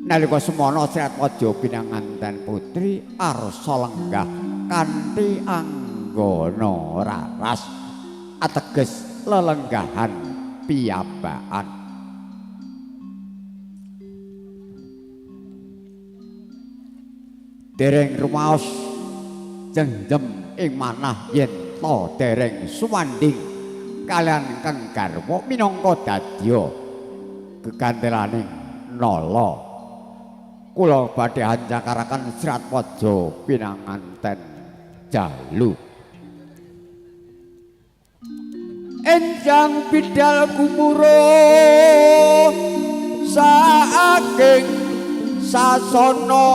Nalika semana Sratwaja pinanganten putri arsa lenggah kanthi anggana raras ateges lelenggahan piyambakan. Dereng rumaos jengjem ing manah yen ta dereng suwanding kalian Kang Garwa minangka dadya gegantelaning nala. Kula badhe hancakaraken Sratwaja pinanganten jalu. Enjang bidal gumuruh saking sasana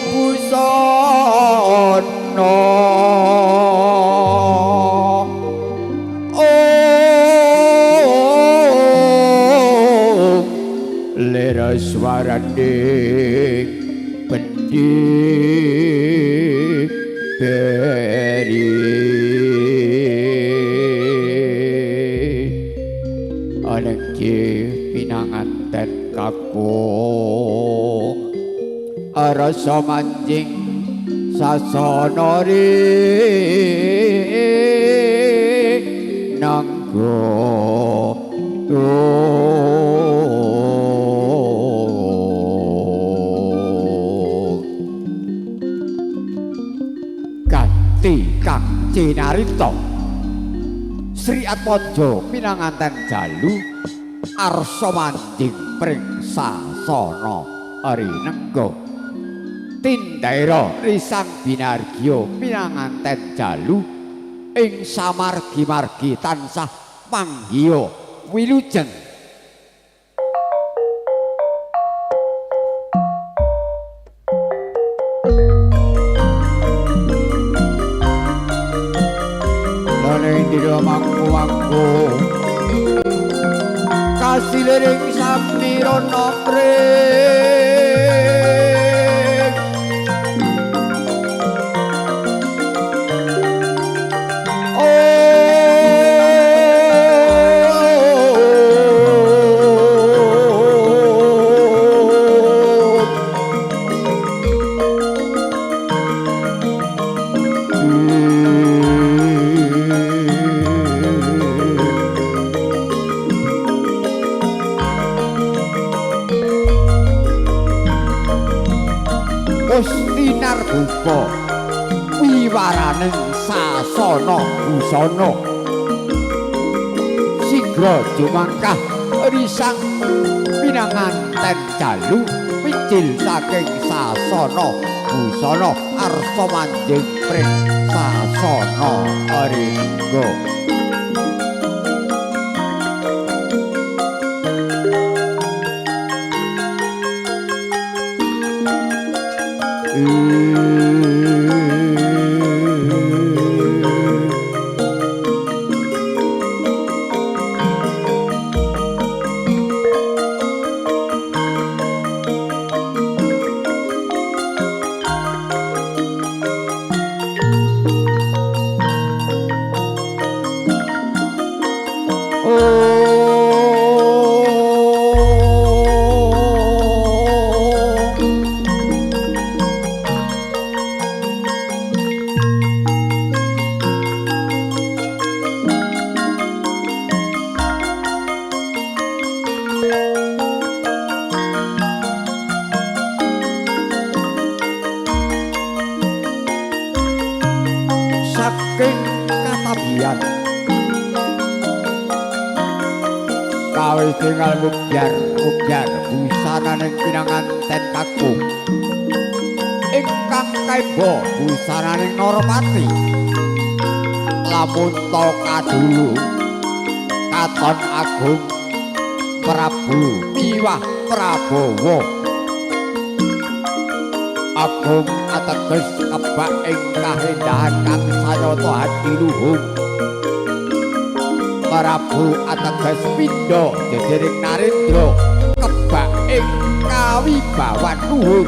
busana lera swarane pendik beri anakji pinanganten kakung arasa manjing sasana nanggo Kang Cinarita Sri Atmaja pinanganten jalu arsa manjing pring sasana rinengga Tindaira Risang Binargya pinanganten jalu ing samargi-margi tansah manggiya wilujeng. Mangku kasilering samirana pring buka wiwaraning sasana busana sigra jumangkah risang pinanganten jalu picil saking sasana busana arsa manjing pring sasana ringga. Tinggal mugjar busananing pinanganten kakung ingkang kaiba busananing Narapati lamun ta kadulu katon agung Prabu miwah Prabowo agung ateges kebak ing kahendahan kang sayata hati luhung Prabu ateges pindha jejering Narendra kebak ing kawibawan luhur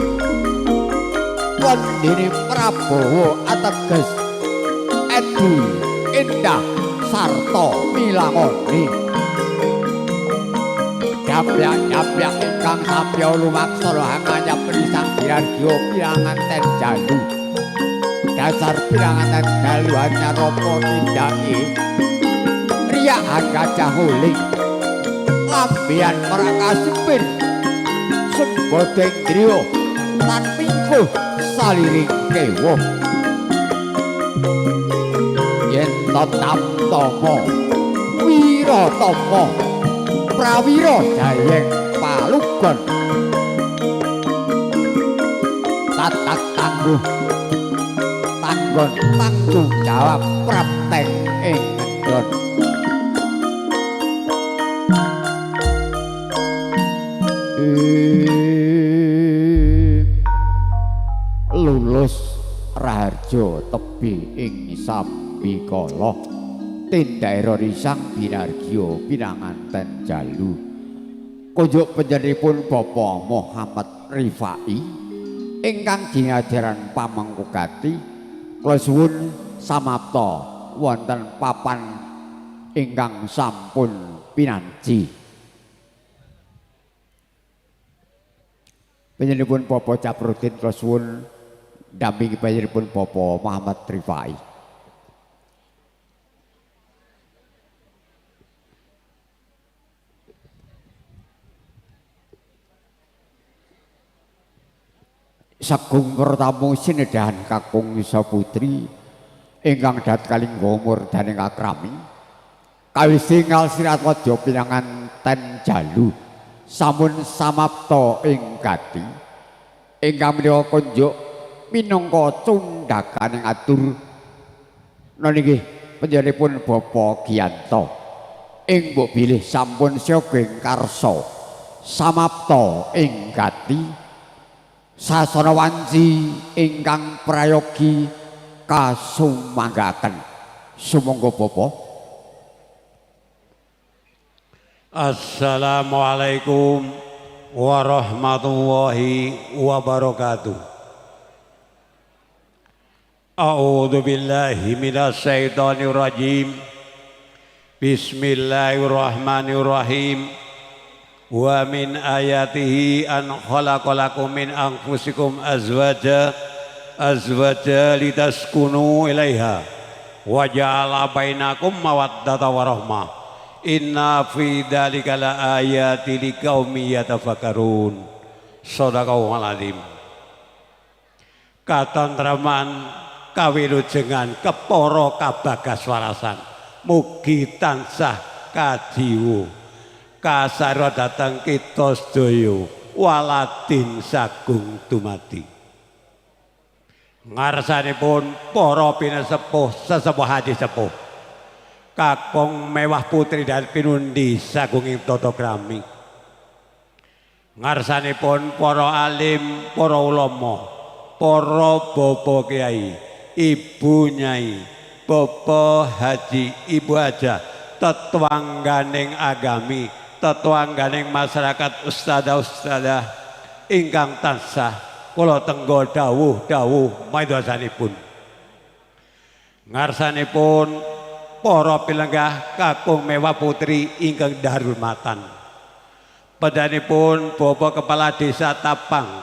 wondene Prabowo ateges edi endah sarta milangoni Japyak ingkang sapya lumaksana hanganyap risang dirargya pirangan ten jalu. Dasar pirangan ten jalu hanya rapa tindake. Riya gajah huling. Lambian merakasipin. Sembodeng griya lan mingkuh saliring kewa. Yen tamtama wiratama prawira jayeng palugon tatak tangguh tanggon tanggung jawab praptek ing ngendon lulus raharja tebi ing sambikala tindhaira risang binargya pinanganten jalu kunjuk panjenenganipun Bapak Muhammad Rifai ingkang jinajaran pamangkugati kula suwun samapta wonten papan ingkang sampun pinanci panjenenganipun Bapak Caprudin kula suwun dampingi panjenenganipun Bapak Muhammad Rifai. Sagung pertamu sinedahan kakung Isa Putri ingkang dat kalingga umur daning akrami kawisingal sirat wadya pinangan ten jalu sampun samapta ing gati ingkang menika kunjuk minangka cundhakaning atur niki panjenenganipun Bapak Giyanto ing mbok bilih sampun syogeng karsa samapta ing gati sasana wanci ingkang prayogi kasumanggaken sumangga Bapak. Assalamualaikum warahmatullahi wabarakatuh. A'udzu billahi minasyaitonir rajim. Bismillahirrahmanirrahim. Wa min ayatihi an khalaqalakum min anfusikum azwaja litaskunu ilaiha wa ja'ala bainakum mawaddatan wa rahmah inna fi dzalika laayati liqaumin yatafakkarun. Shadaqallahul azim. Katentraman kawilujengan kepara kabagas warasan mugi tansah kajiwo kasara datang kita sedaya waladin sagung dumadi ngarsanipun para pinasepuh sesepuh haji sepuh kakung mewah putri dan pinundi sagunging tata krami ngarsanipun para alim para ulama para bapak kiai ibu nyai bapak haji ibu haja tetwangganing agami tetwangganing masyarakat ustadzah ingkang tansah kula tenggo dawuh maidhasanipun ngarsanipun para pilenggah kakung mewah putri ingkang dahurmatan pedanipun Bapak Kepala Desa Tapang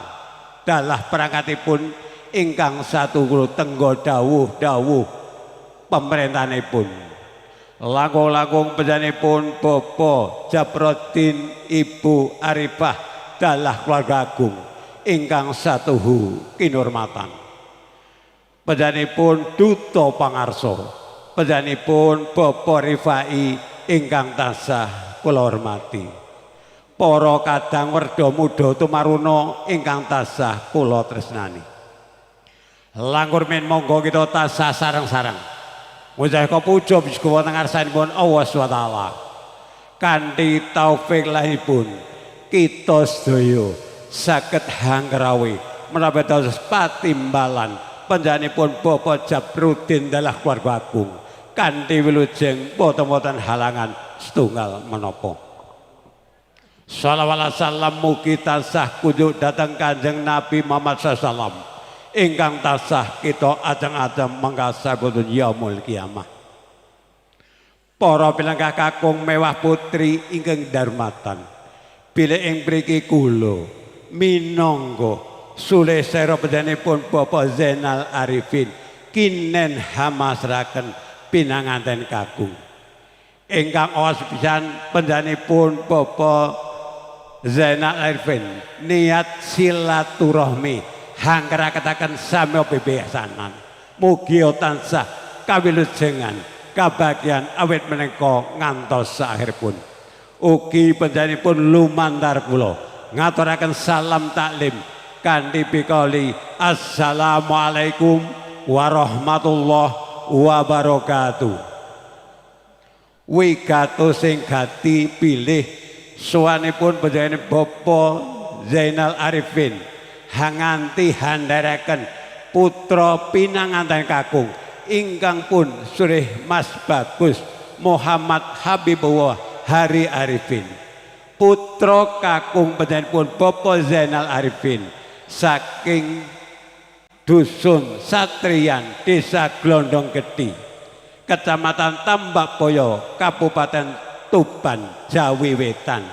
dalah perangkatipun ingkang satu kula tenggo dawuh pemerintahanipun langkung-langkung pejanipun Bapak Japrodin Ibu Arifah dalah keluarga agung ingkang satuhu kinurmatan pejanipun Duta Pangarso pejanipun Bapak Rifai ingkang tansah kula hormati para kadang werda muda tumaruna ingkang tansah kula tresnani langkung men monggo kita tansah sareng-sareng Mudah kepujo bisku wonten ngarsanipun Allah SWT kanthi taufik lahipun kita sedaya saged hangrawi menawi dados patimbalan panjenenganipun Bapak Japrudin dalah keluarga agung kanthi wilujeng boten-boten halangan setunggal menapa Shalawat salam mugi tansah kunjuk datang Kanjeng Nabi Muhammad sallallahu ingkang tansah kita ajeng-ajeng mangkasabun yaumul kiamah. Para pilenggah kakung mewah putri ingkang darmatan. bilih ing mriki kula minangka sulesera panjenenganipun Bapak Zainal Arifin kinen hamasraken pinanganten kakung ingkang awas pisan panjenenganipun Bapak Zainal Arifin niat silaturahmi hangkraketaken sami bebesanan mugi tansah kawilujengan kabagian awit menika ngantos saahiripun ugi panjenenganipun lumantar kula ngaturaken salam taklim kanthi bikali assalamualaikum warahmatullahi wabarakatuh. Wigatos sing gati pilih suwanipun panjenengan Bapak Zainal Arifin hanganti handharaken putra pinanganten kakung ingkang pun surih Mas Bagus Muhammad Habibullah Hari Arifin putra kakung panjenenganipun Bapak Zainal Arifin saking Dusun Satrian Desa Glondong Gedi Kecamatan Tambakboyo Kabupaten Tuban Jawi Wetan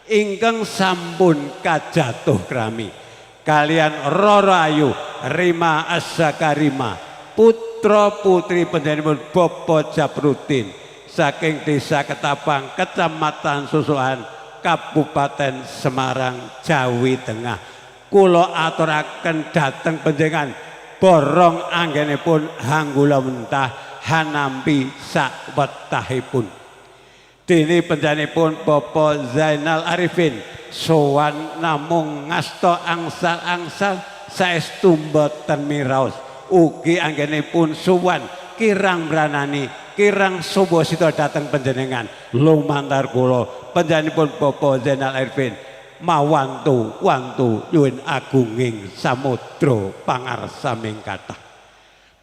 ingkang sampun kajatuh krami kalian Roro Ayu Rima Asyakarima putra putri panjenenganipun Bapak Jabrudin saking Desa Ketapang Kecamatan Susuhan Kabupaten Semarang Jawi Tengah kula aturaken dhateng panjenengan borong anggenipun hanggula mentah hanampi sakwetahipun dene panjenenganipun Bapak Zainal Arifin sowan namung ngasta angsal-angsal saestu mboten miraos ugi anggenipun sowan kirang branani kirang subasita dhateng panjenengan lumantar kula panjenenganipun Bapak Zainal Arifin mawantu nyuwun agunging samudra pangarsaming kathah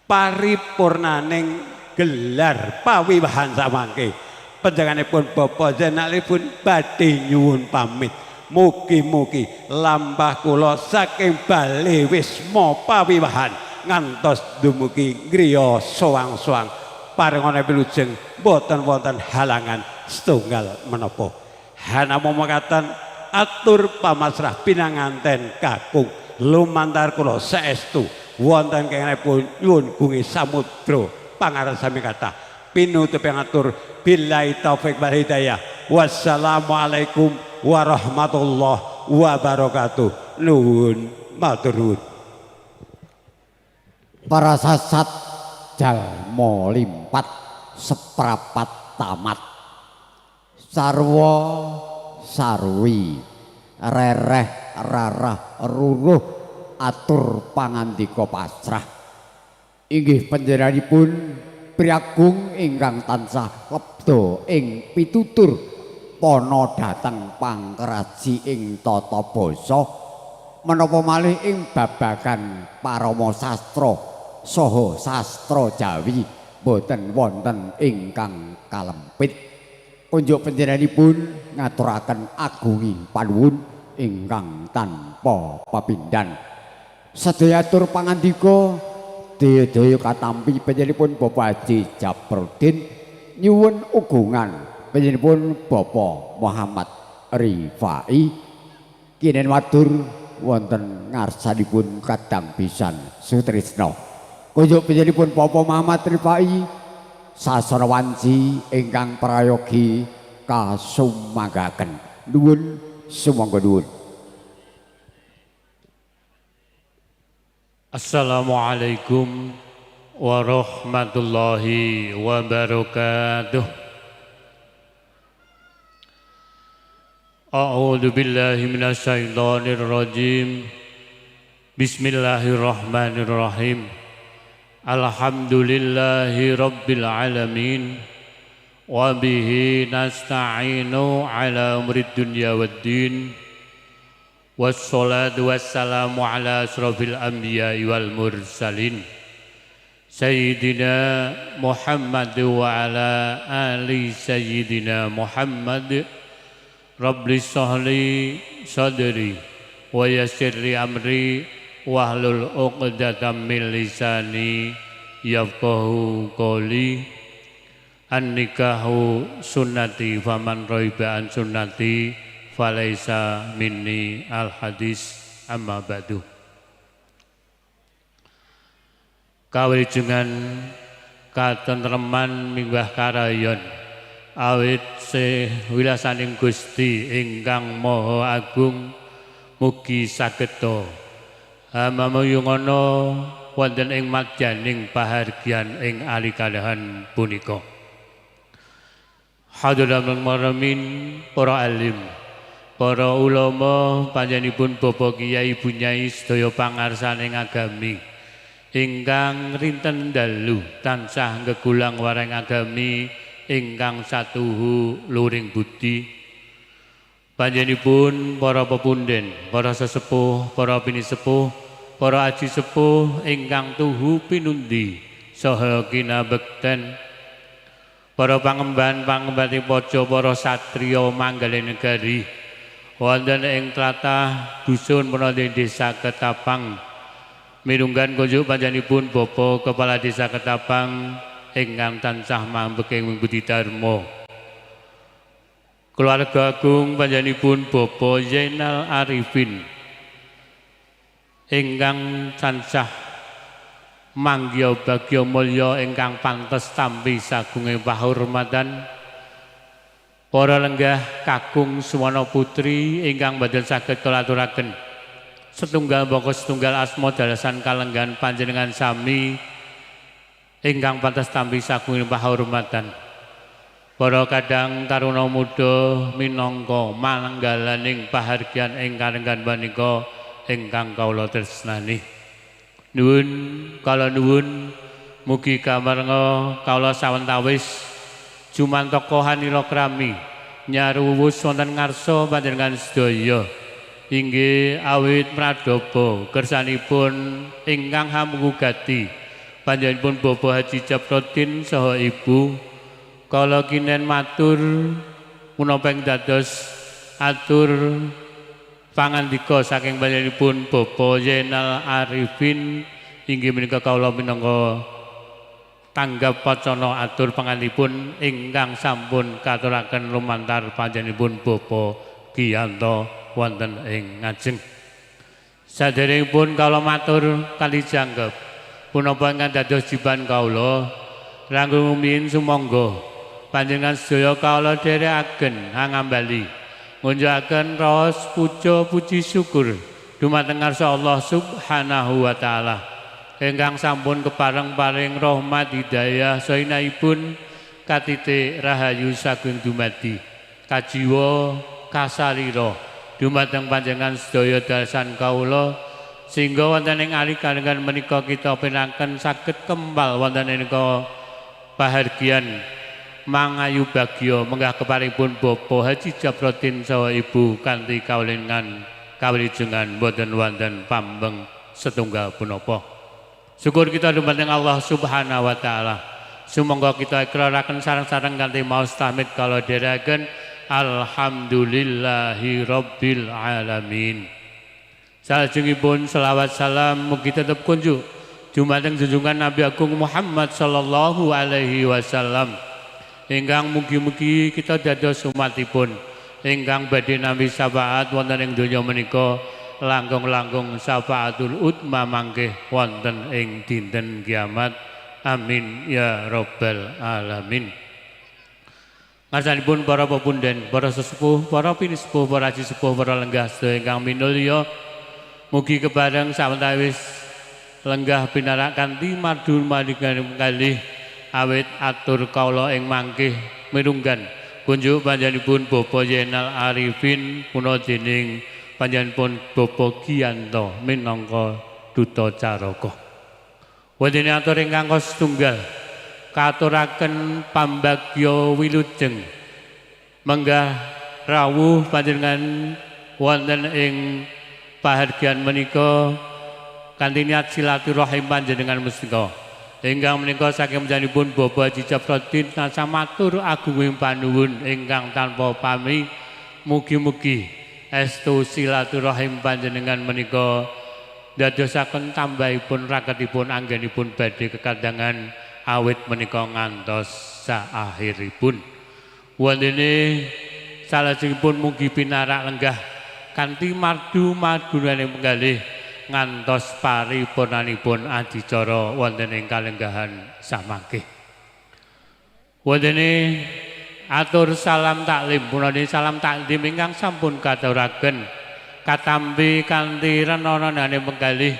paripurnaning gelar pawiwahan samangke panjenenganipun Bapak Zainal Arifin badhe nyuwun pamit mugi-mugi lampah kula saking bali wisma pawiwahan ngantos dumugi griya soang-soang parengana wilujeng boten wonten halangan setunggal menapa hanamung mekaten atur pamasrah pinanganten kakung lumantar kula saestu wonten kenging nyuwun gungi samudra pangarsami kathah pinutup atur billahi taufik wal hidayah wassalamualaikum warahmatullahi wabarakatuh nuwun matur nuwun. Para sasat jalma limpat seprapat tamat sarwa sarwi rereh rarah ruruh atur pangandika pasrah inggih panjenenganipun priagung ingkang tansah lebda ing pitutur pana dhateng pangkraji ing tata basa menapa malih ing babagan parama sastra saha sastra Jawi boten wonten ingkang kalempit. Kunjuk panjenenganipun ngaturaken agunging panuwun ingkang tanpa papindhan. Sedaya atur pangandika daya katampi panjenenganipun Bapak Haji Jabrudin nyuwun ugungan panjenenganipun Bapak Muhammad Rifai kinen matur wonten ngarsanipun kadang pisan sutrisna. Kunjuk panjenenganipun Bapak Muhammad Rifai sasana wanci ingkang prayogi kasumanggaken nuwun sumangga nuwun. Assalamualaikum warahmatullahi wabarakatuh. A'udzu billahi minasyaitonir rajim. Bismillahirrahmanirrahim. Alhamdulillahi rabbil alamin wa bihi nasta'inu ala umrid dunya waddin wassalatu wassalamu ala asrafil anbiya'i wal mursalin Sayyidina Muhammad wa ala ali Sayyidina Muhammad Rabbi sahli sadri wa yassirli amri wahlul uqdatam min lisani yafqahu qawli an-nikahu sunnati faman raiba an sunnati falaisa minni al hadis amma ba'du. Kawilujengan katentreman minggah karayon awit sewilasaning Gusti ingkang Maha Agung mugi sageda hamamuyungono wonten ing madyaning pahargyan ing alikalahan punika. Hadirin maramin para alim, para ulama panjenenganipun Bapak Kyai Ibu Nyai sedaya pangarsaning agami ingkang rinten dalu tansah gegulang wareng agami ingkang satuhu luring budi. Panjenenganipun para pepunden, para sesepuh, para pinisepuh, para aji sepuh ingkang tuhu pinundi saha kinabekten, para pangemban pangembati poco, para satriya manggalih negari wonten ing tlatah dusun menapa desa Ketapang mirunggan kunjuk panjenenganipun Bapak Kepala Desa Ketapang ingkang tansah mambek ing budi dharma. Keluarga agung panjenenganipun Bapak Zainal Arifin ingkang tansah manggya bagya mulya ingkang pantes tampi sagunging pahormatan. Para lenggah kakung swana putri ingkang badhe saged kalaturaken setunggal baka setunggal asma dalasan kalenggan panjenengan sami ingkang pantes tampi sagunging pahormatan. Para kadang taruna muda minangka mananggalaning pahargyan ing kalenggan menika ingkang kawula tresnani. Nuwun kala nuwun mugi kamarga kawula sawentawis jumantaka hanira krami nyaruwus wonten ngarsa panjenengan sedaya inggih awit pradapa kersanipun ingkang hamugati panjenenganipun Bapak Haji Japrotin saha Ibu kala kinen matur punapa ing dados atur pangandika saking panjenenganipun Bapak Zainal Arifin inggih menika kawula minangka tanggap wacana atur pangandipun ingkang sampun katuraken lumantar panjenenganipun Bapak Giyanto wonten ing ngajeng. Saderengipun kawula matur kali janggep punapa ingkang dados jiban kawula langkung rumiyin sumangga panjenengan sedaya kawula dherekaken ngambali ngunjukaken raos puja puji syukur dumateng ngarsa Allah Subhanahu wa taala ingkang sampun kepareng paring rahmat hidayah sainaipun katitik rahayu sagung dumadi kajiwa kasalira dumateng panjenengan sedaya dalasan kawula sehingga wonten ing alikalengan menika kita pinaken saged kembal wonten menika pahargyan mangayu bagya menggah keparipun Bapak Haji Japrotin saha Ibu kanthi kawilingan kawilujengan boten wonten pambeng setunggal punapa. Syukur kita dumateng Allah Subhanahu wa taala. Sumangga kita ikraraken sareng-sareng kanthi maos tahmid kala dherekaken alhamdulillahi rabbil alamin. Salajengipun selawat salam mugi tetep kunjuk dumateng junjungan Nabi Agung Muhammad sallallahu alaihi wasallam ingkang mugi-mugi kita dados umatipun ingkang badhe nampi syafaat wonten ing donya menika langkung-langkung syafaatul utma mangke wonten ing dinten kiamat. Amin ya rabbal alamin. Ngarsanipun para pepunden, para sesepuh, para pinisepuh, para aji sepuh, para lenggah sedaya ingkang minulya mugi kebareng sawetawis lenggah pinarak kanthi madhun maninganing kalih awit atur kawula ing mangkih mirunggan kunjuk panjenenganipun Bapak Zainal Arifin puno dening panjenenganipun Bapak Giyanto minangka duta caraka. Wonten atur ingkang setunggal katuraken pambagya wilujeng menggah rawuh panjenengan wonten ing pahargyan menika kanthi niat silaturahim panjenengan menika ingkang menika saking panjenenganipun Bapak Haji Japrotin tansah matur agunging panuwun ingkang tanpa pami mugi-mugi estu silaturahim panjenengan menika dadosaken tambahipun raketipun anggenipun badhe kekandangan awit menika ngantos saakhiripun. Wondene salajengipun mugi pinarak lenggah kanthi mardu-mardunane penggalih ngantos paripurnanipun adicara wonten ing kalenggahan samangke. Wondene atur salam taklim punane salam taklim ingkang sampun katuraken katampi kanthi renanane penggalih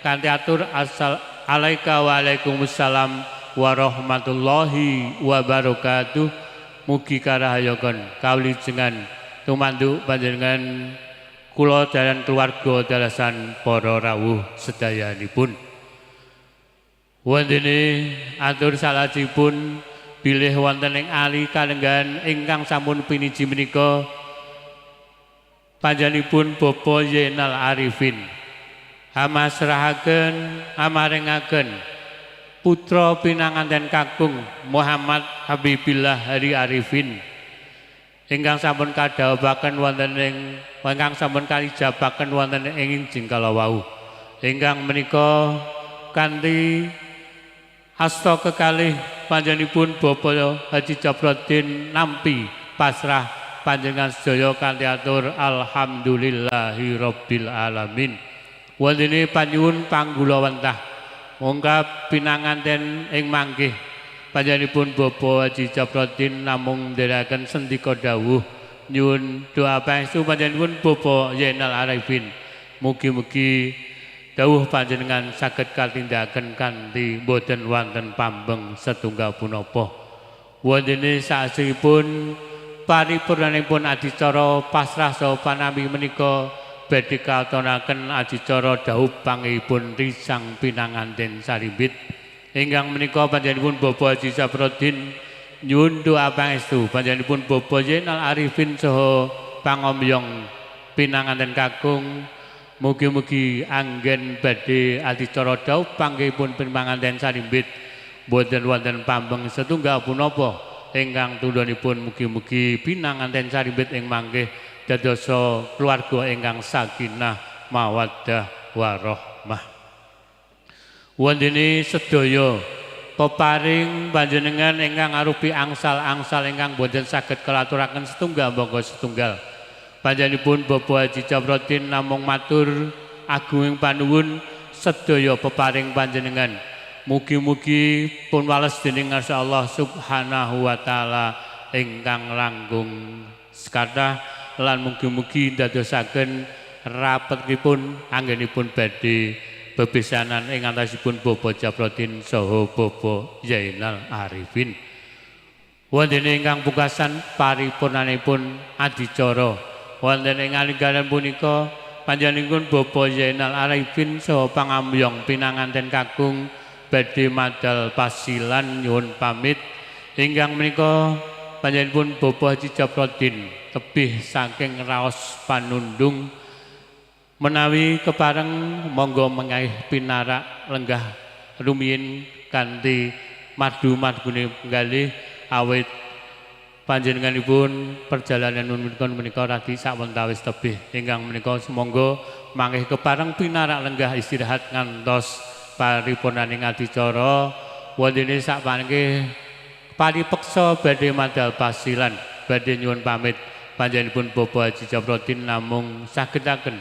kanthi atur assalamualaikum waalaikumsalam warahmatullahi wabarakatuh. Mugi karahayaken kawilijengan tumanduk panjenengan kula dalan keluarga dalasan para rawuh sedayanipun. Wondene atur salajengipun bilih wonten ing ali kalenggahan ingkang sampun piniji menika panjenenganipun Bapak Zainal Arifin amasrahaken amarengaken putra pinanganten kakung Muhammad Habibillah Hari Arifin ingkang sampun kadhawaken wonten ing ingkang sampun kalijabaken wonten ing injing kalawau ingkang menika kanthi asta kekalih panjenenganipun Bapak Haji Jabroddin nampi pasrah panjenengan sedaya kanthi atur alhamdulillahirabbil alamin. Wondene panyuwun panggulawentah mongkap pinanganten ing manggih panjenenganipun Bapak Haji Jabroddin namung ndherekaken sendika dawuh nyuwun doa pangestu panjenenganipun Bapak Zainal Arifin mugi-mugi dawuh panjenengan saged katindakaken kanthi boten wonten pambeng setunggal punapa. Wondene saksipun paripurnanipun adicara pasrah saha panampi menika badhe katonaken adicara dawuh pangipun risang pinanganten sarimbit ingkang menika panjenenganipun Bapak Haji Jabroddin nyuwun doa pangestu panjenenganipun Bapak Zainal Arifin saha pangomyong pinanganten kakung mugi-mugi anggen badhe adicara dawuh pangipun pinanganten sarimbit boten wonten pambeng setunggal punapa ingkang tundhonipun mugi-mugi pinanganten sarimbit ing manggih dadosa keluarga ingkang sakinah mawaddah warahmah. Wondene sedaya peparing panjenengan ingkang arupi angsal-angsal ingkang boten saged kalaturaken setunggal monggo setunggal. Panjenenganipun Bapak Haji Jabroddin namung matur agunging panuwun sedaya peparing panjenengan. Mugi-mugi pun wales dening ngarsa Allah Subhanahu wa taala ingkang langkung sekathah lan mugi-mugi dadosaken rapetipun anggenipun badhe bebesanan ing antasipun Bapak Jabroddin saha Bapak Zainal Arifin. Wondene ingkang pungkasan paripurnanipun adicara wonten ing alinggaran punika panjenenganipun Bapak Zainal Arifin saha pangamyong pinanganten kakung badhe madal pasilan nyuwun pamit ingkang menika panjenenganipun Bapak Haji Jabroddin tebih saking raos panundung menawi kepareng monggo mengaih pinarak lenggah rumiyin kanthi madu-madune penggalih awit panjenenganipun perjalanan menika radi sawentawis tebih ingkang menika semonggo mangih kepareng pinarak lenggah istirahat ngantos paripurnaning adicara wondene sakpanengke paripeksa badhe madal pasilan badhe nyuwun pamit panjenenganipun Bapak Haji Jabroddin namung sagetaken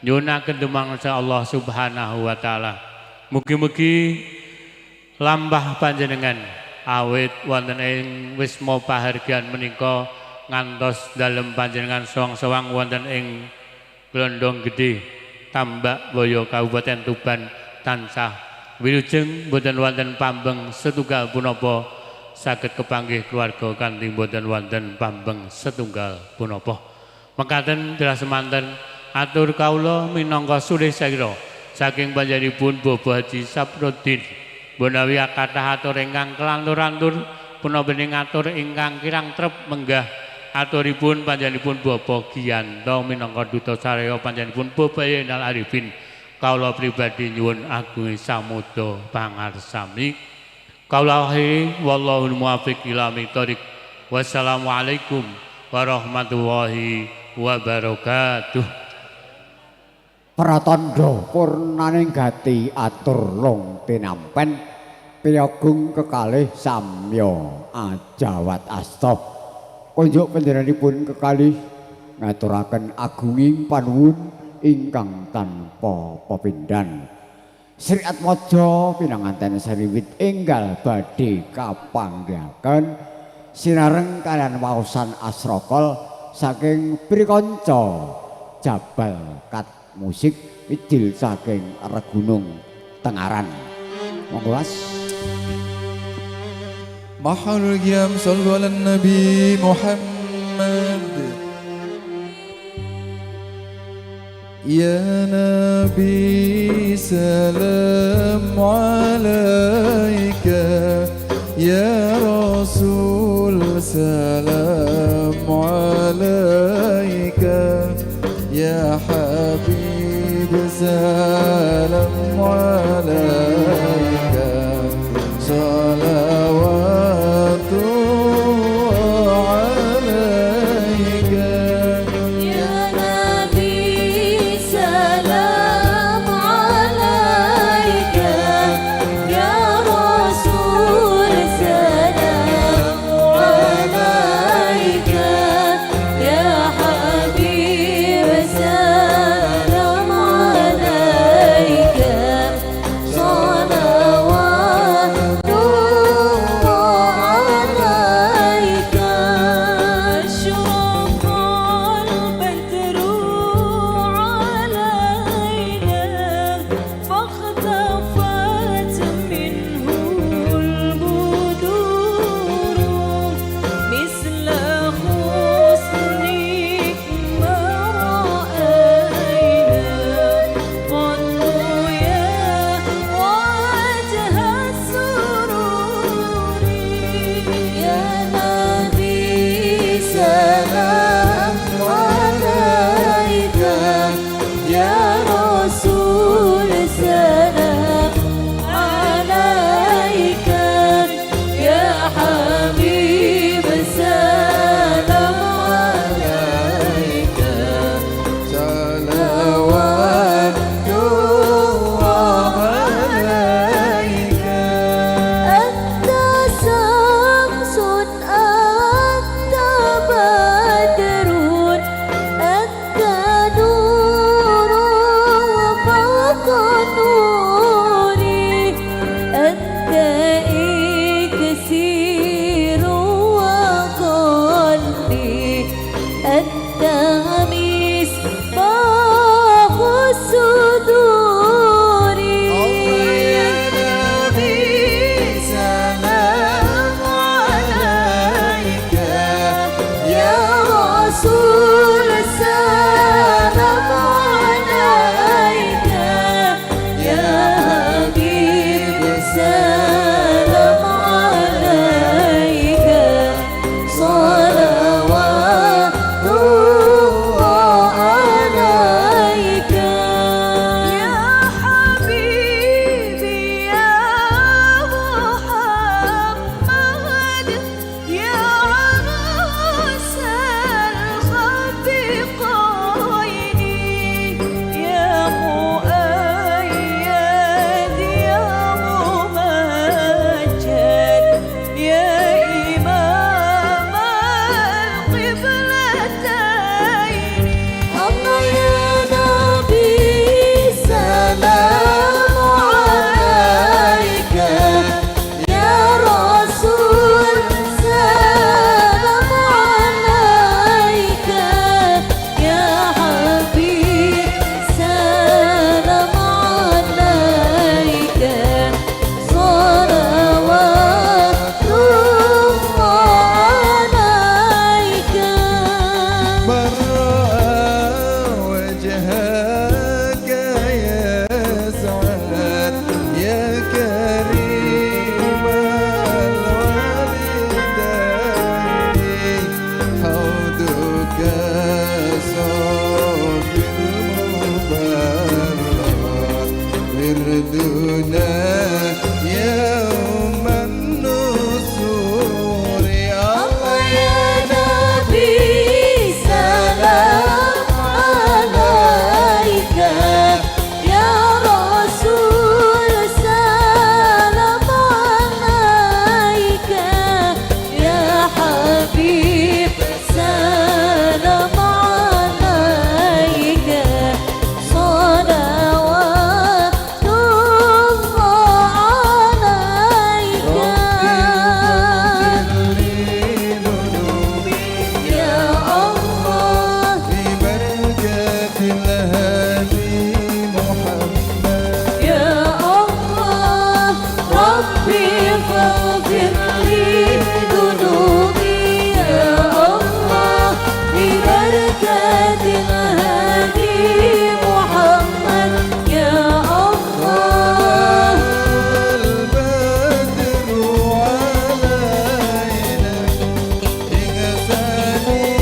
nyuwunaken dumateng Allah Subhanahu wa taala mugi-mugi lambah panjenengan awit wonten ing wisma pahargyan menika ngantos dalem panjenengan sowang-sowang wonten ing Glondong Gedhe Tambak Boyo Kabupaten Tuban tansah wilujeng boten wonten pambeng setunggal punapa saged kepanggih keluarga kanthi boten wonten pambeng setunggal punapa. Mekaten dalah semanten atur kawula minangka sulih saira saking panjenenganipun Bapak Haji Jabroddin menawi kathah atur ingkang kelantur-lantur punapa ngatur ingkang kirang trep menggah aturipun panjenenganipun Bapak Giyanto minangka duta saraya panjenenganipun Bapak Zainal Arifin kawula pribadi nyuwun agung samudha pangarsami. Kawula akhiri wallahul muwaffiq ila thoriq. Wassalamualaikum warahmatullahi wabarakatuh. Pratandha purnaning gati atur long tinampen piyagung kekalih samya ajawat astop konjuk panjenenganipun kekalih ngaturaken agunging panuwun ingkang tanpa pepindhan. Sri Atmaja pinanganten sariwit enggal badhe kapanggihaken sinareng kalian waosan asrokol saking prikanca Jabal Kat Musik Idil saking Regunung Tengaran. Monggo Mas. Mahalul Qiyam sallu ala Nabi Muhammad. Ya Nabi salam alaika, Ya Rasul salam alaika, Ya Habib salam alaika, salawatullah alaika. Ya Nabi salam alaika, Ya Rasul salam ربي فاغفر لي ذنوبي يا الله ببركة الهادي محمد يا الله البدر علينا إن ثنيات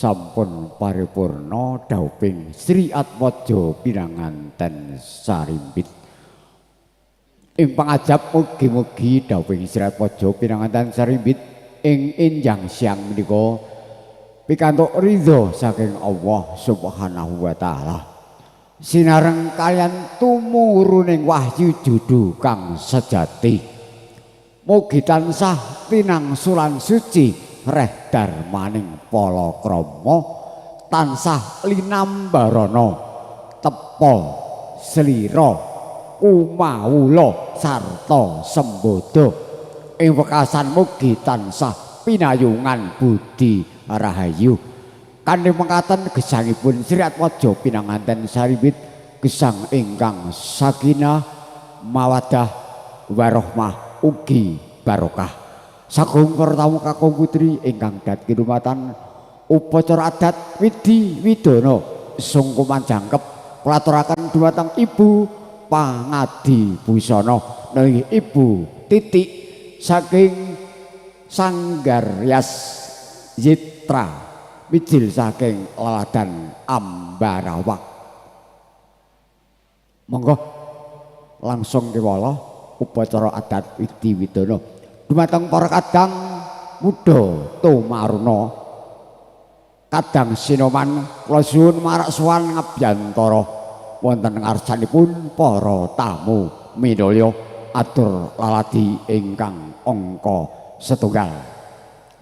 sampun paripurna dauping Sri Atmaja pinanganten sarimbit. Ing pangajap mugi-mugi dauping Sri Atmaja pinanganten sarimbit ing enjang siang menika pikantuk ridho saking Allah Subhanahu wa taala. Sinareng kalian tumuruning wahyu judu kang sejati. Mugi tansah pinangsulan suci reh darmaning palakrama tansah linambarana tepa slira kumawula sarta sembodo ing wekasan mugi tansah pinayungan budi rahayu kanthi mengkaten gesangipun Sri Atmaja pinanganten sarimbit gesang ingkang sakinah mawaddah warahmah ugi barokah. Sagung para tamu kakung putri ingkang dadi rumatan upacara adat widi widana sungkuman jangkep kulaturaken dhumateng Ibu Pangadi Busana nggih Ibu Titik saking Sanggar Rias Yitra mijil saking Laladan Ambarawak. Monggo langsung kewala upacara adat widi widana dumateng para kadang muda tumaruna kadang sinoman kula suwun marak sowan ngabyantara wonten ngarsanipun para tamu minulya atur laladi ingkang angka setunggal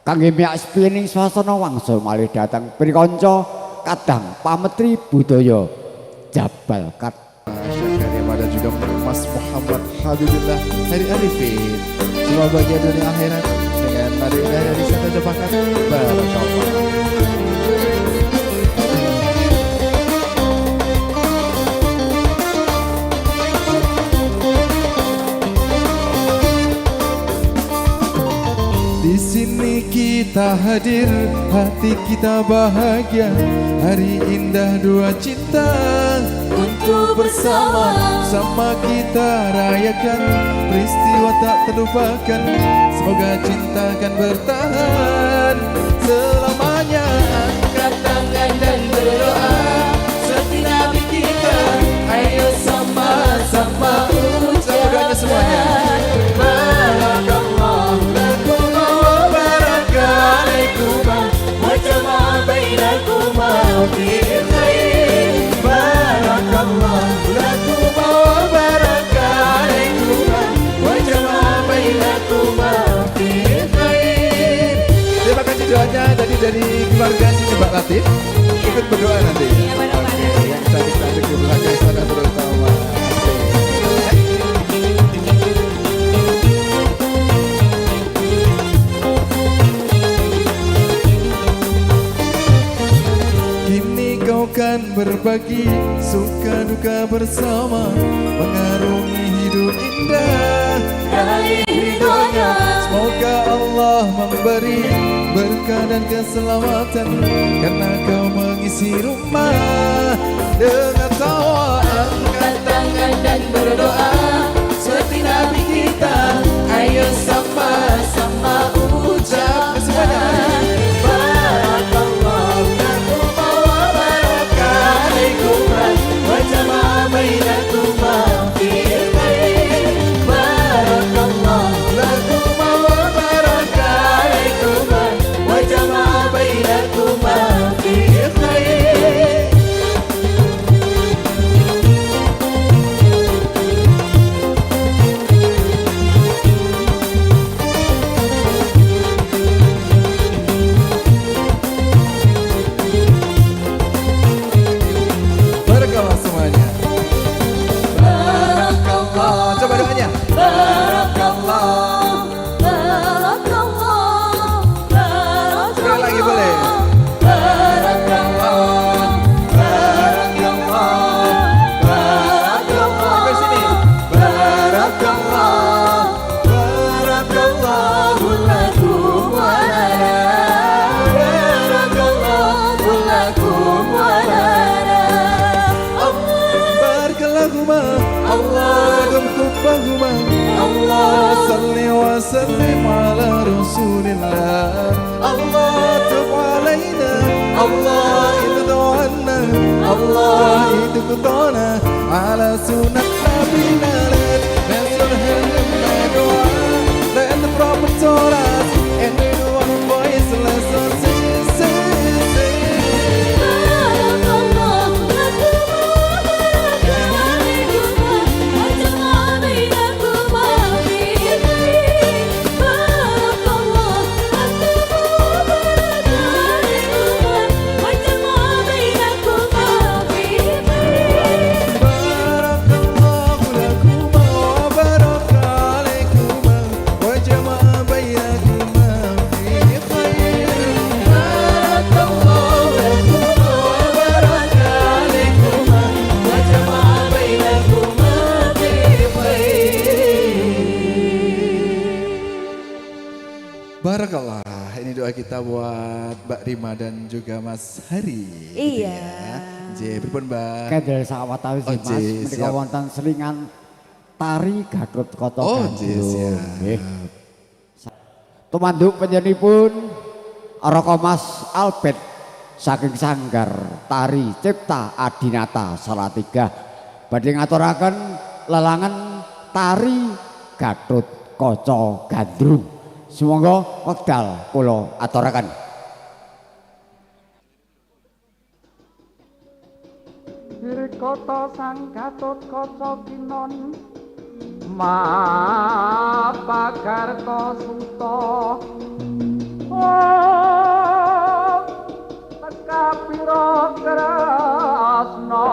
kangge miyak sepining swasana wangsul malih dhateng prikanca kadang pametri budaya Jabal Kat dan juga Mas Muhammad Habibullah Hari Arifin. Semua bagian dunia akhirat dengan nada indah yang bisa terjebakkan barakallah. Di sini kita hadir, hati kita bahagia, hari indah dua cinta untuk bersama. Sama kita rayakan peristiwa tak terlupakan. Semoga cinta akan bertahan selamanya. Angkat tangan dan dari keluarga sini Mbak Latif ikut berdoa nanti. Iya, benar-benar. Yang cantik-cantik di belakang sana terutama. Kini kau kan berbagi suka duka bersama, mengarungi hidup indah. Raih ridhonya. Semoga Allah memberi berkah dan keselamatan, karena kau mengisi rumah dengan tawa. Angkat tangan dan berdoa seperti Nabi kita. Ayo sama-sama ucap Semuanya. Barakallahu lakuma wa baraka alaikuma wa jama'a bainakuma fil khair. Barakallahu lakuma wa baraka alaikuma wa jama'a bainakuma fil khair. Barakallah semuanya. Barakallah. Coba doanya. Barakallah, barakallah, barakallah. Sekali lagi boleh. Barakallah, barakallah, barakallah. Sampai sini. Barakallah, barakallahu lakum wa lana. Barakallahu lakum wa lana. Barakalahuma Allahum kubbahuma Allah salli wa sallim ala rasulillah. Allah tub alaina Allah idhu anna Allah idhu qana ala sunnat nabina. Let's him my dua. Let the prophet told us and we do one voice. Let's all sing, sing, sing. Barakallah lakum wa baraka alaikuma wa jama'a bainakuma fil khair. Barakallah lakum wa baraka alaikuma wa jama'a bainakuma fil khair. Barakallahu lakuma wa baraka alaikuma wa jama'a bainakuma fi khair. Barakallahu lakum wa baraka alaikuma wa jama'a bainakuma fil khair. Barakallah. Ini doa kita buat Mbak Rima dan juga Mas Hari. Iya. J, pripun Mbak? Kedel sawat tahu Oh, sih Mas, Ji, menika siap. wonten selingan tari Gatot Koto Oh, Gandrung. J, siap. Nggih. Tumanduk penyanipun Rokomas Albert saking Sanggar Tari Cipta Adinata Salatiga badhe ngaturaken lelangan tari Gatot Kaca Gandrung. Semoga wekdal kula aturaken. Kota sang Gatot Kaca Kinon Mapagarta Suta Oh teka pira krasna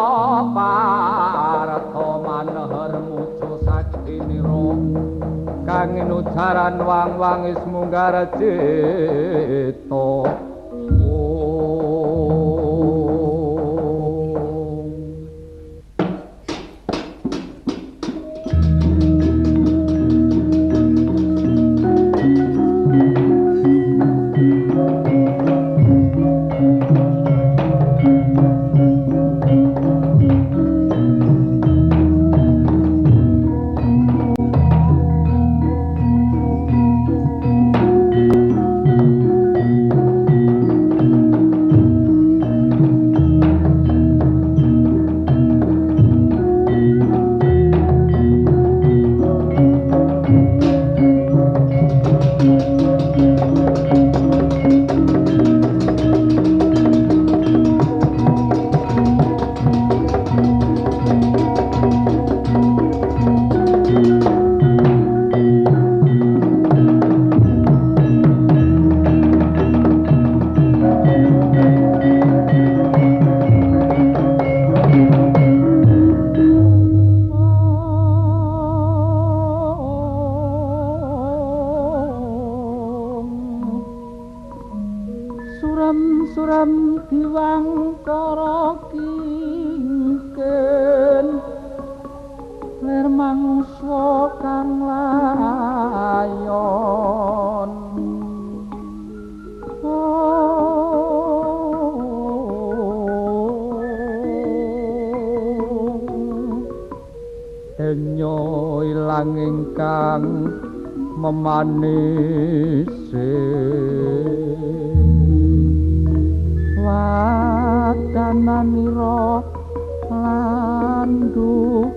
Parto manhar mucu sakinira kang nujaran wang-wangis munggar cita ukara kingken lir mangsa kang layon Enyo ilang ingkang memanisi wadananira landu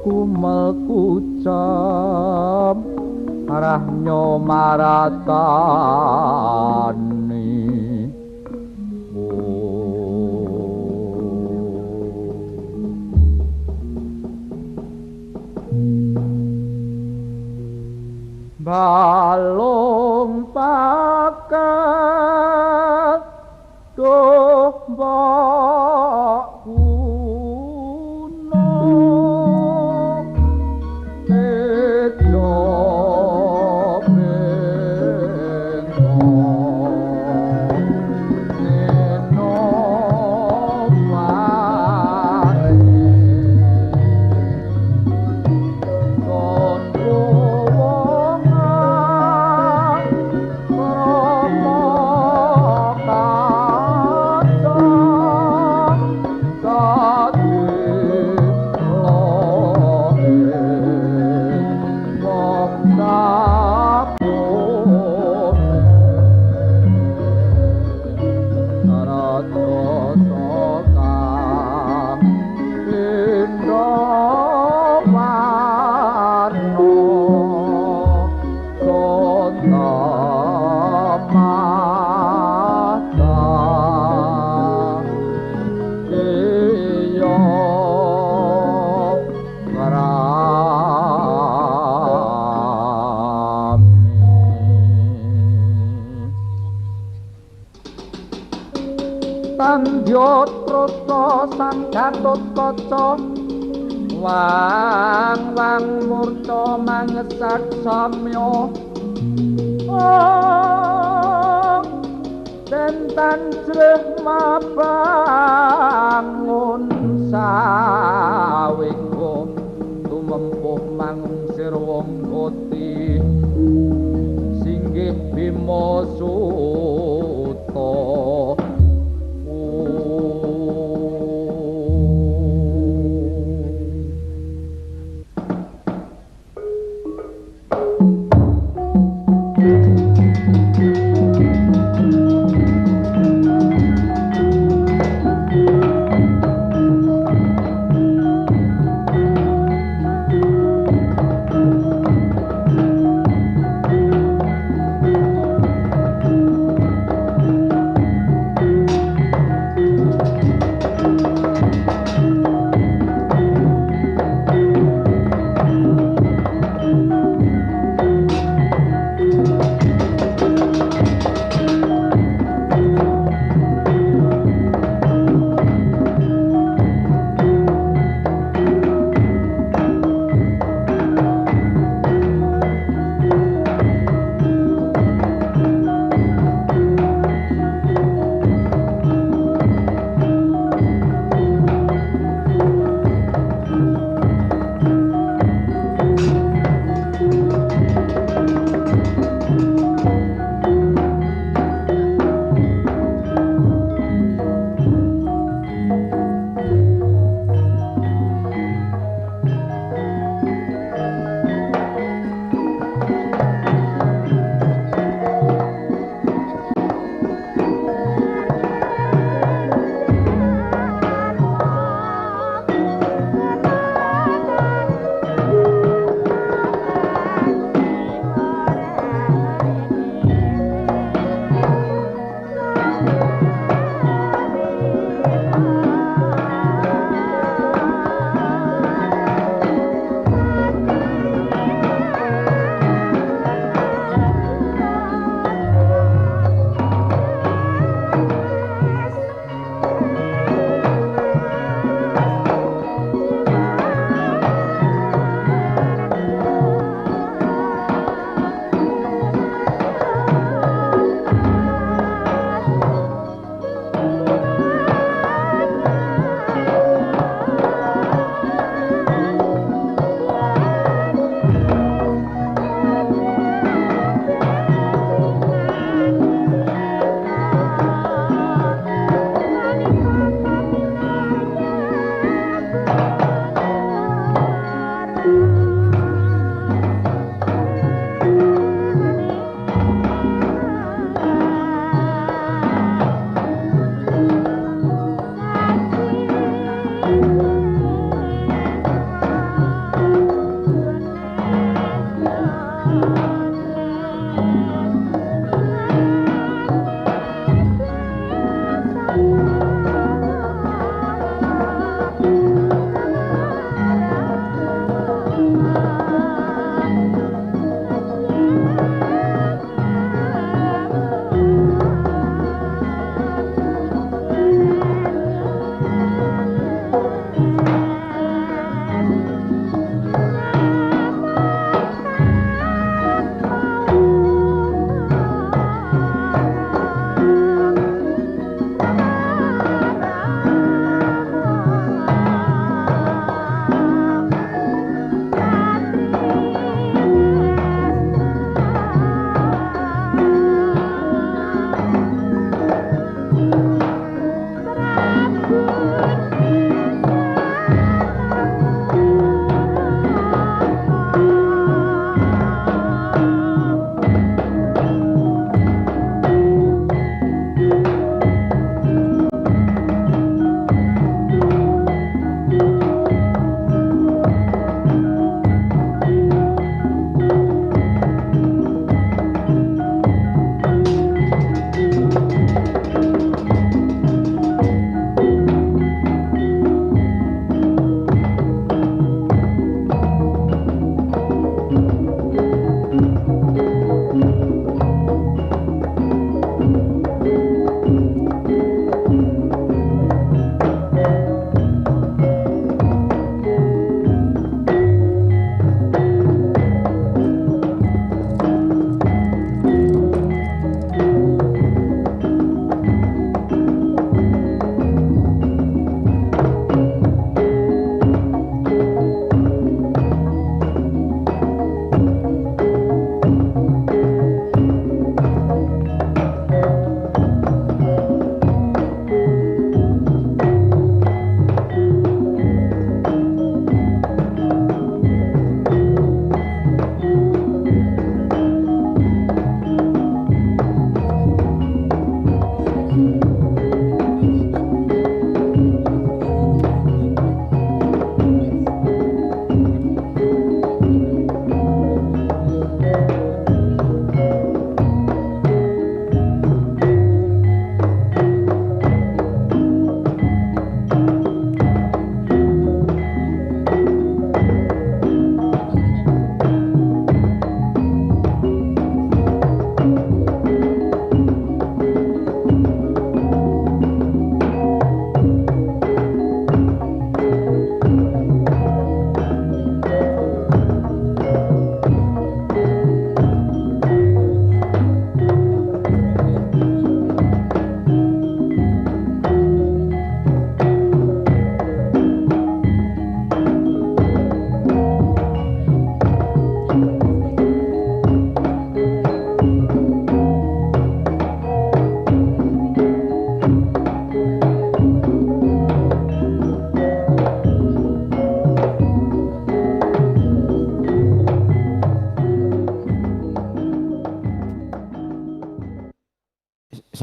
kumel kucap arah nyomaratani balung pakat tuh mbok kuno bedo bengko neno mare Tandyotrata sang Gatotkaca wang murca mangesak samya den jreh mabangun sawingga tumempuh mangsir wong goti singgih Bima Suta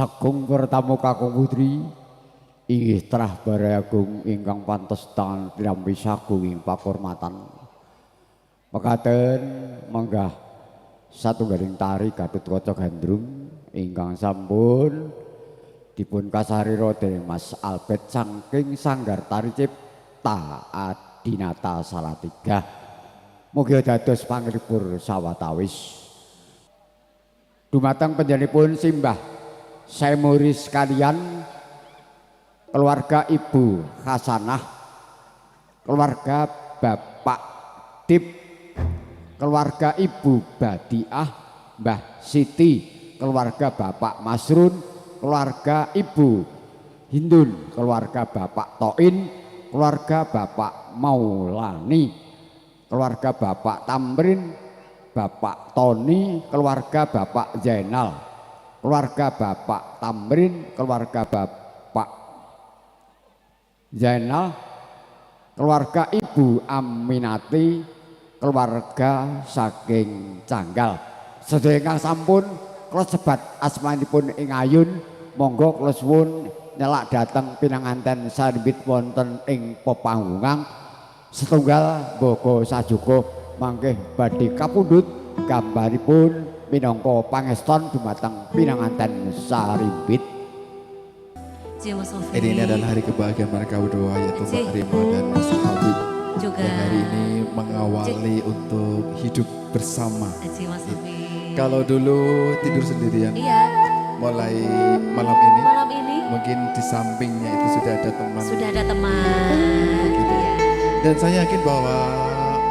Sagung pertamu kakung putri inggih trah baragung ingkang pantes tangan pirambi sagung ing pakurmatan. Mekaten menggah satunggaling tari Gatotkaca Gandrung ingkang sampun dipun kasarira dening Mas Albert saking Sanggar Tari Cipta Adinata Salatiga. Mugi dados pangripur sawatawis. Dumateng panjenenganipun simbah semuri sekalian, keluarga Ibu Hasanah, keluarga Bapak Dip, keluarga Ibu Badiah, Mbah Siti, keluarga Bapak Masrun, keluarga Ibu Hindun, keluarga Bapak Toin, keluarga Bapak Maulani, keluarga Bapak Tamrin, Bapak Tony, keluarga Bapak Zainal, keluarga Bapak Tamrin, keluarga Bapak Zainal, keluarga Ibu Aminati, keluarga saking Canggal. Sedaya ingkang sampun kula sebat asmanipun ing ayun, monggo kula suwun nyelak dhateng pinanganten sarimbit wonten ing pepanggungan setunggal bogo sajuga mangke badhe kapundhut gambaripun minangka pangeston dumateng pinanganten sarimbit. Ini adalah hari kebahagiaan mereka berdua yaitu Mbak Rima dan Mas Habib juga yang hari ini mengawali untuk hidup bersama. Mas Habib. Kalau dulu tidur sendirian, Iya, mulai malam ini malam ini mungkin di sampingnya itu sudah ada teman. sudah ada teman. Gitu. Iya. Dan saya yakin bahwa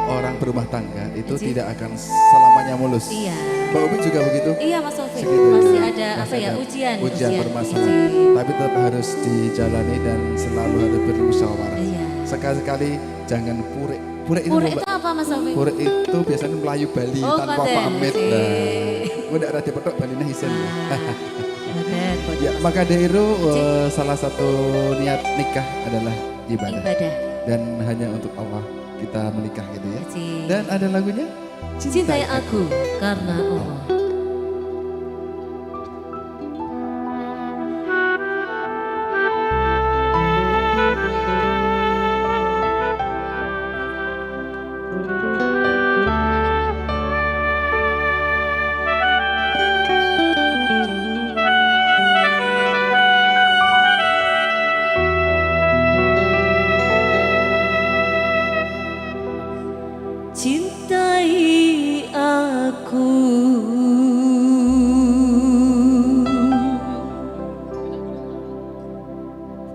orang berumah tangga itu tidak akan selamanya mulus. Iya. Mbak Umi juga begitu. Iya Mas Taufik, Segitu. masih ada apa Masih ya ada ujian permasalahan. Iya. Tapi tetap harus dijalani dan selalu harus bermusyawarah. Iya. Sekali-sekali jangan purek. Purek itu, Purek Mbak. itu apa Mas Taufik? Purek itu biasanya Melayu Bali Oh, tanpa konten. pamit. Iya. Nah, udah rada petok Balina hisen. Badan, Ya, maka dari itu salah satu niat nikah adalah ibadah. ibadah. Dan hanya untuk Allah kita menikah gitu ya. Cik. Dan ada lagunya Cintai aku karena Allah. Cintai aku,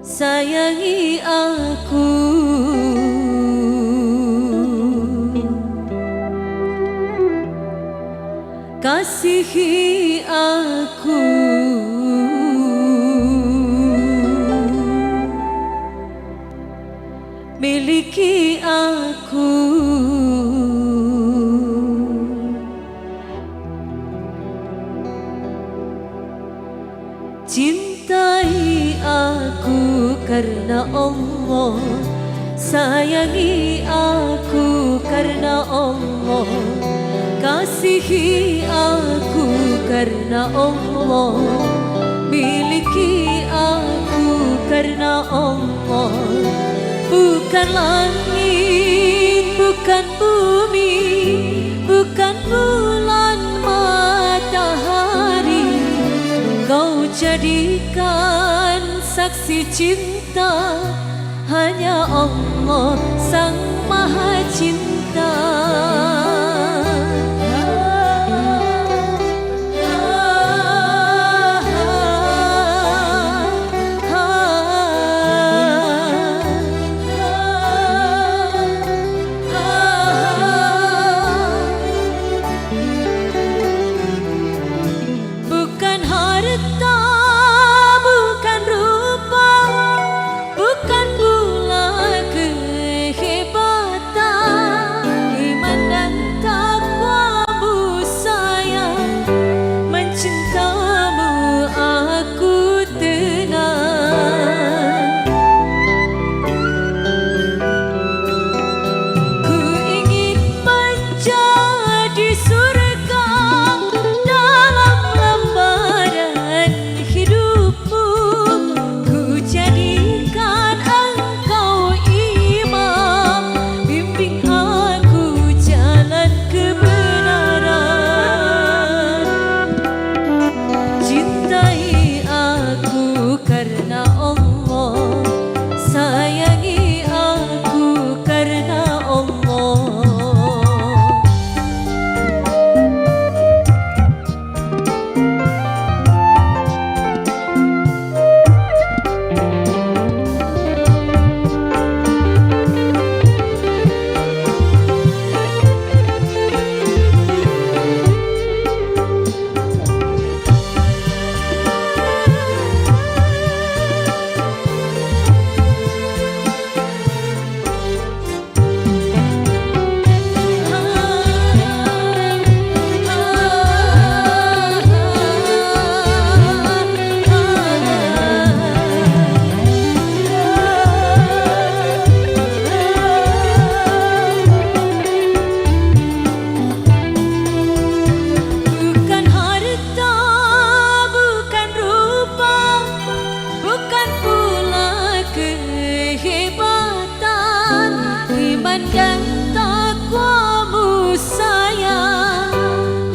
sayangi aku, kasihi aku, miliki aku. Cintai aku karena Allah, sayangi aku karena Allah, kasihi aku karena Allah, miliki aku karena Allah. Bukan langit, bukan bumi, bukan bulan matahari, kau jadikan saksi cinta, hanya Allah sang maha cinta. Bukan harta, bukan rupa, bukan pula kehebatan, memandang takwamu sayang,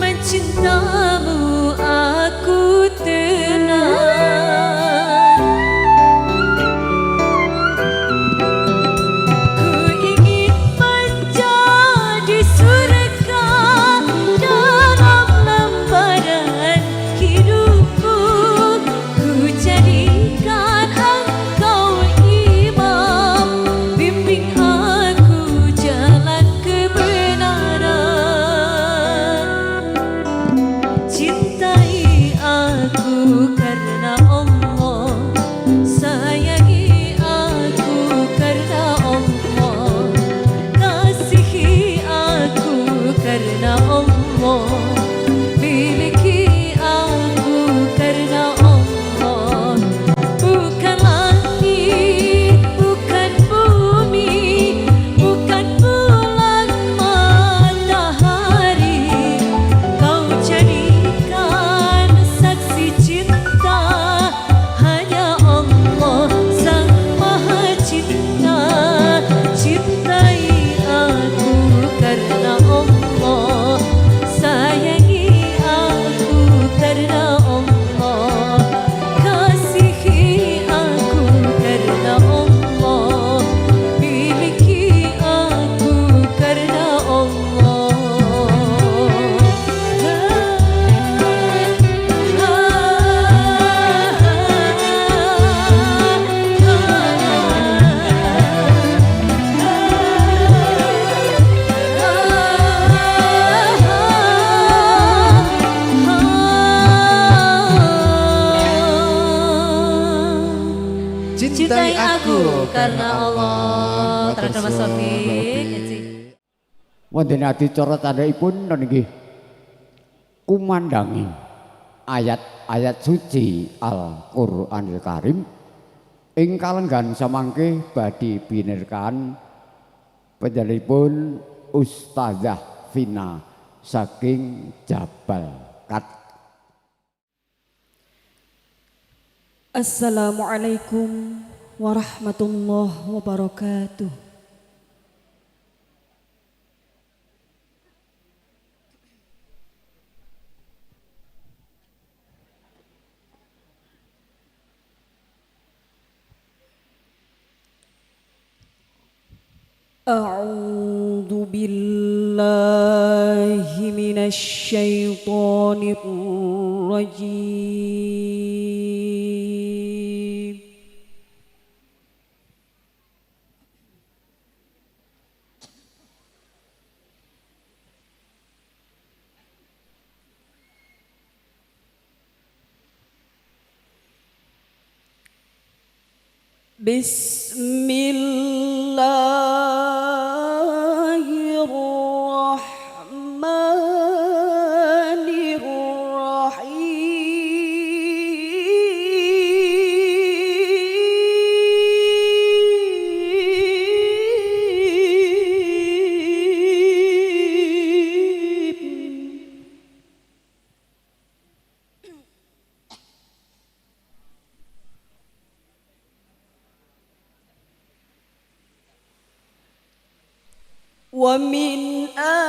mencintamu aku tenang. Ku ingin menjadi surga dalam lembaran hidupku. Ku jadikan engkau imam, bimbing aku jalan kebenaran. Cintai aku karena Allah, sayangi aku karena Allah, kasihi aku karena Allah, miliki aku karena Allah. Bukan langit, bukan bumi, bukan bulan matahari, kau jadikan saksi cinta, hanya Allah sang maha cinta. Cintai aku karena Allah, sayangi aku karena Allah, kasihi aku karena Allah, miliki aku karena Allah. Cintai aku karena Allah. Terhadap Mas Taufik. Wonten adicara tandhaipun nggih kumandangi ayat-ayat suci Al-Qur'anil Karim ing kalenggan samangke badhe binirkan panjenenganipun Ustazah Vina saking Jabal Kat. Assalamualaikum warahmatullahi wabarakatuh. A'udzu billahi minasy syaithanir rajim. Wa min ayatihi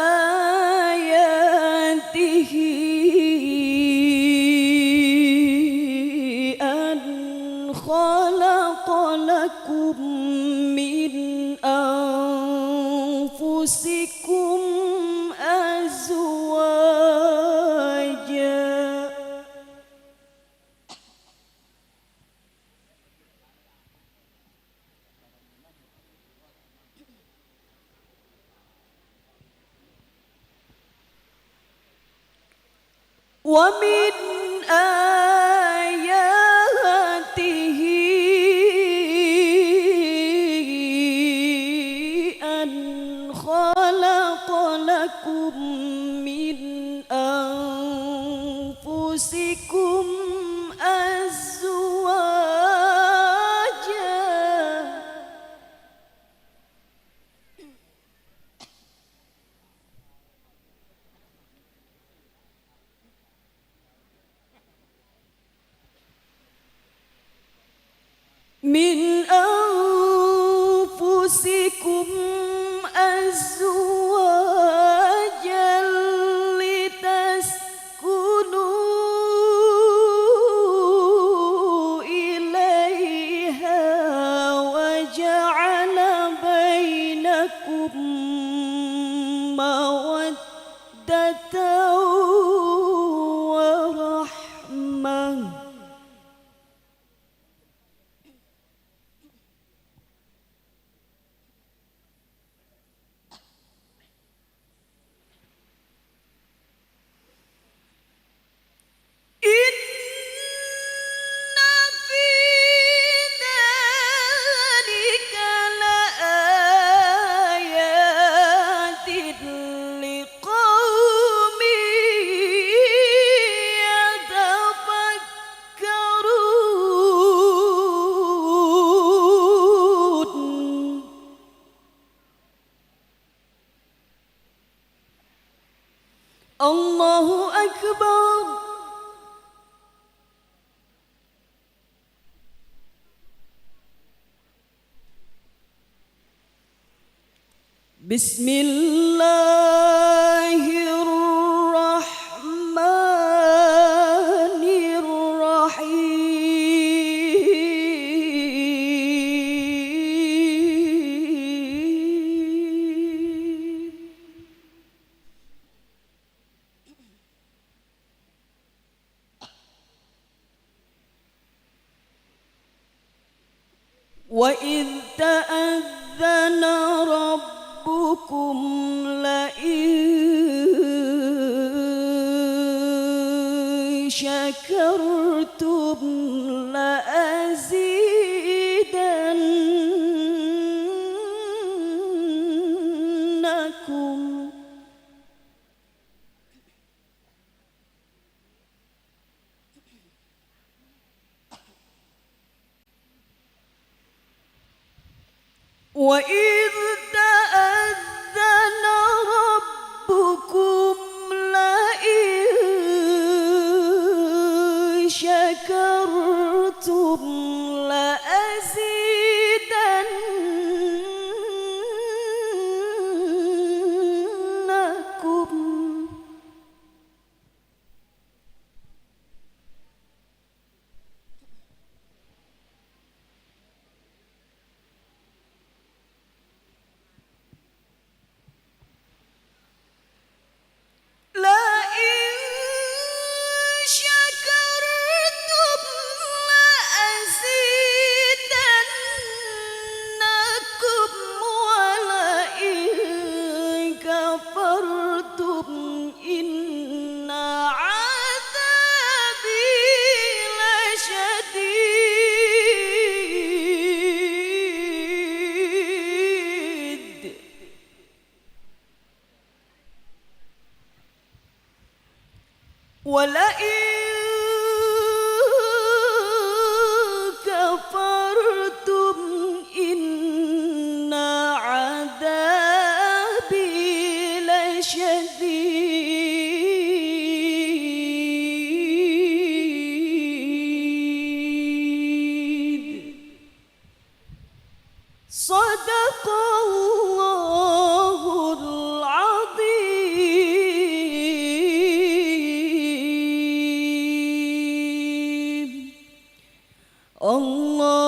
an khalaqa lakum min anfusikum azwaja. Wa min ayatihi an khalaqa lakum min anfusikum azwaja. Min anfusikum بينكم مودة ورحمة الله أكبر بسم الله الرحمن الرحيم وإذ تأذن ربكم لئن شكرتم لأزيدنكم وإذ تأذن ربكم لئن شكرتم لأزيدنكم لئن شكرتم لأزيدنكم ولئن كفرتم إن عذابي لشديد ولئن كفرتم إن عذابي لشديد صدق الله العظيم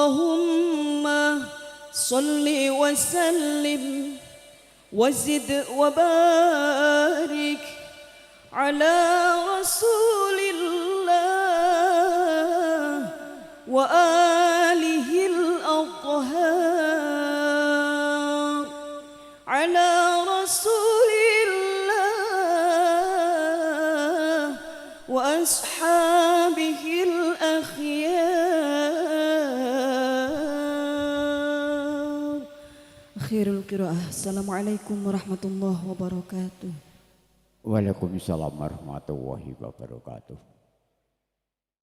اللهم صل وسلم وزد وبارك على رسول الله وآله الأطهار على رسول الله وأصحابه الأخيار خير القراءة السلام عليكم ورحمة الله وبركاته Waalaikumsalam warahmatullahi wabarakatuh.